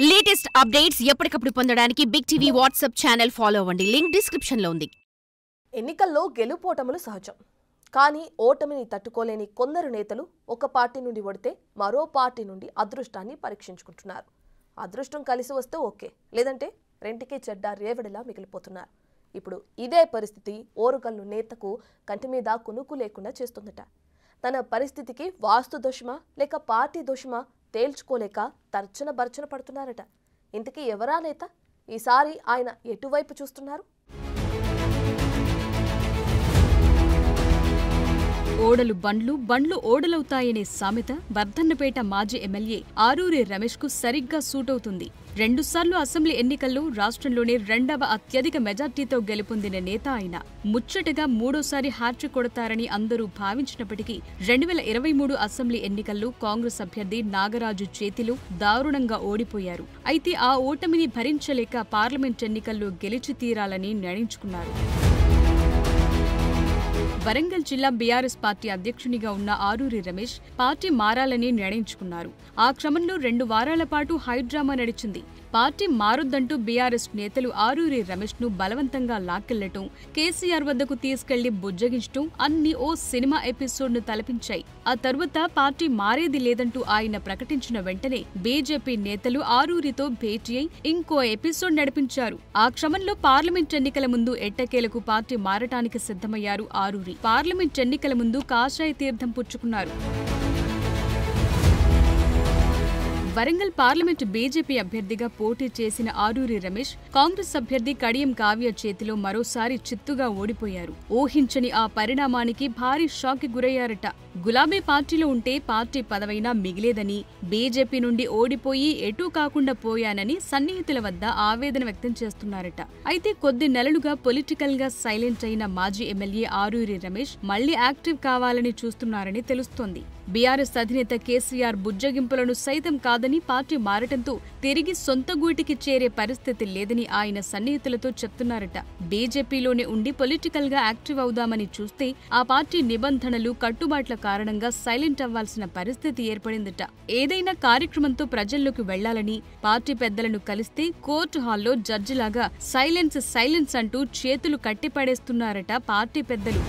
Latest updates ఎప్పటికప్పుడు పొందడానికి Big TV WhatsApp channel follow అవ్వండి. లింక్ డిస్క్రిప్షన్ లో ఉంది. ఎన్నికల్లో గెలుపోటములు సహజం. కానీ ఓటమిని తట్టుకోలేని కొందరు నేతలు ఒక పార్టీ నుండి ఓడితే మరో పార్టీ నుండి అదృష్టాన్ని పరీక్షించుకుంటున్నారు. అదృష్టం కలిసి వస్తే ఓకే, లేదంటే రెంటికే చెడ్డ రేవడిలా మిగిలిపోతున్నారు. ఇప్పుడు ఇదే పరిస్థితి ఓరుగల్లు నేతకు కంటి మీద కునుకు లేకుండా చేస్తుందట. తన పరిస్థితికి వాస్తు దోషమా లేక పార్టీ దోషమా తేల్చుకోలేక తర్చన భర్చన పడుతున్నారట. ఇంతకీ ఎవరా నేత? ఈసారి ఆయన ఎటువైపు చూస్తున్నారు? ఓడలు బండ్లు, బండ్లు ఓడలవుతాయనే సామెత వర్ధన్నపేట మాజీ ఎమ్మెల్యే ఆరూరి రమేష్ కు సరిగ్గా సూటవుతుంది. 2 సార్లు అసెంబ్లీ ఎన్నికల్లో రాష్ట్రంలోనే 2వ అత్యధిక మెజార్టీతో గెలుపొందిన నేత ఆయన. ముచ్చటగా 3వసారి హ్యాట్రిక్ కొడతారని అందరూ భావించినప్పటికీ 2023 అసెంబ్లీ ఎన్నికల్లో కాంగ్రెస్ అభ్యర్థి నాగరాజు చేతిలో దారుణంగా ఓడిపోయారు. అయితే ఆ ఓటమిని భరించలేక పార్లమెంట్ ఎన్నికల్లో గెలిచి తీరాలని నిర్ణయించుకున్నారు. వరంగల్ జిల్లా బీఆర్ఎస్ పార్టీ అధ్యక్షునిగా ఉన్న ఆరూరి రమేష్ పార్టీ మారాలని నిర్ణయించుకున్నారు. ఆ క్రమంలో 2 వారాల పాటు హైడ్రామా నడిచింది. పార్టీ మారొద్దంటూ బీఆర్ఎస్ నేతలు ఆరూరి రమేష్ ను బలవంతంగా లాక్కెళ్లటం, కేసీఆర్ వద్దకు తీసుకెళ్లి బుజ్జగించటం అన్ని ఓ సినిమా ఎపిసోడ్ ను తలపించాయి. ఆ తర్వాత పార్టీ మారేది లేదంటూ ఆయన ప్రకటించిన వెంటనే బీజేపీ నేతలు ఆరూరితో భేటీ అయి ఇంకో ఎపిసోడ్ నడిపించారు. ఆ క్రమంలో పార్లమెంట్ ఎన్నికల ముందు ఎట్టకేలకు పార్టీ మారటానికి సిద్ధమయ్యారు ఆరూరి. పార్లమెంట్ ఎన్నికల ముందు కాషాయ తీర్థం పుచ్చుకున్నారు. వరంగల్ పార్లమెంటు బీజేపీ అభ్యర్థిగా పోటీ చేసిన ఆరూరి రమేష్ కాంగ్రెస్ అభ్యర్థి కడియం కావ్య చేతిలో మరోసారి చిత్తుగా ఓడిపోయారు. ఊహించని ఆ పరిణామానికి భారీ షాక్ కి గురయ్యారట. గులాబీ పార్టీలో ఉంటే పార్టీ పదవైనా మిగిలేదని, బీజేపీ నుండి ఓడిపోయి ఎటూ కాకుండా పోయానని సన్నిహితుల వద్ద ఆవేదన వ్యక్తం చేస్తున్నారట. అయితే కొద్ది నెలలుగా పొలిటికల్ గా సైలెంట్ అయిన మాజీ ఎమ్మెల్యే ఆరూరి రమేష్ మళ్లీ యాక్టివ్ కావాలని చూస్తున్నారని తెలుస్తోంది. బీఆర్ఎస్ అధినేత కేసీఆర్ బుజ్జగింపులను సైతం కాదని పార్టీ మారటంతో తిరిగి సొంత గూటికి చేరే పరిస్థితి లేదని ఆయన సన్నిహితులతో చెప్తున్నారట. బీజేపీలోనే ఉండి పొలిటికల్ గా యాక్టివ్ అవుదామని చూస్తే ఆ పార్టీ నిబంధనలు, కట్టుబాట్ల కారణంగా సైలెంట్ అవ్వాల్సిన పరిస్థితి ఏర్పడిందట. ఏదైనా కార్యక్రమంతో ప్రజల్లోకి వెళ్లాలని పార్టీ పెద్దలను కలిస్తే కోర్టు హాల్లో జడ్జిలాగా సైలెన్స్ అంటూ చేతులు కట్టిపడేస్తున్నారట పార్టీ పెద్దలు.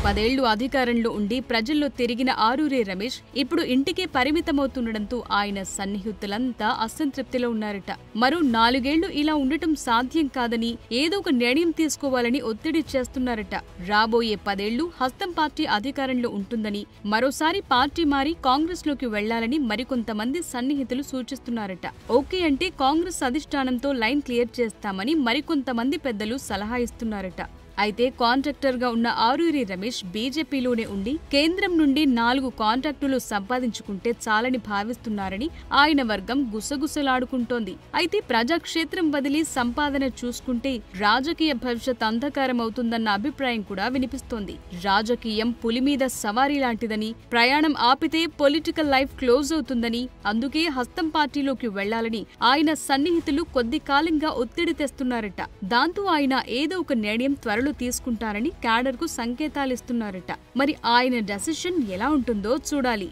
10 ఏళ్లు అధికారంలో ఉండి ప్రజల్లో తిరిగిన ఆరూరి రమేష్ ఇప్పుడు ఇంటికే పరిమితమవుతుండటంతో ఆయన సన్నిహితులంతా అసంతృప్తిలో ఉన్నారట. మరో 4 ఏళ్లు ఇలా ఉండటం సాధ్యం కాదని ఏదో ఒక నిర్ణయం తీసుకోవాలని ఒత్తిడి చేస్తున్నారట. రాబోయే 10 ఏళ్లు హస్తం పార్టీ అధికారంలో ఉంటుందని, మరోసారి పార్టీ మారి కాంగ్రెస్ లోకి వెళ్లాలని మరికొంతమంది సన్నిహితులు సూచిస్తున్నారట. ఓకే అంటే కాంగ్రెస్ అధిష్టానంతో లైన్ క్లియర్ చేస్తామని మరికొంతమంది పెద్దలు సలహా ఇస్తున్నారట. అయితే కాంట్రాక్టర్ గా ఉన్న ఆరూరి రమేష్ బీజేపీలోనే ఉండి కేంద్రం నుండి 4 కాంట్రాక్టులు సంపాదించుకుంటే చాలని భావిస్తున్నారని ఆయన వర్గం గుసగుసలాడుకుంటోంది. అయితే ప్రజాక్షేత్రం వదిలి సంపాదన చూసుకుంటే రాజకీయ భవిష్యత్ అంధకారం అవుతుందన్న అభిప్రాయం కూడా వినిపిస్తోంది. రాజకీయం పులి మీద సవారీ లాంటిదని, ప్రయాణం ఆపితే పొలిటికల్ లైఫ్ క్లోజ్ అవుతుందని, అందుకే హస్తం పార్టీలోకి వెళ్లాలని ఆయన సన్నిహితులు కొద్ది కాలంగా ఒత్తిడి తెస్తున్నారట. దాంతో ఆయన ఏదో ఒక నిర్ణయం త్వరలో తీసుకుంటారని క్యాడర్ కు సంకేతాలిస్తున్నారట. మరి ఆయన డెసిషన్ ఎలా ఉంటుందో చూడాలి.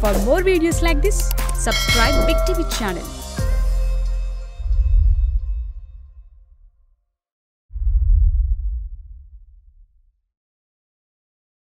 For more videos like this, subscribe Big TV channel.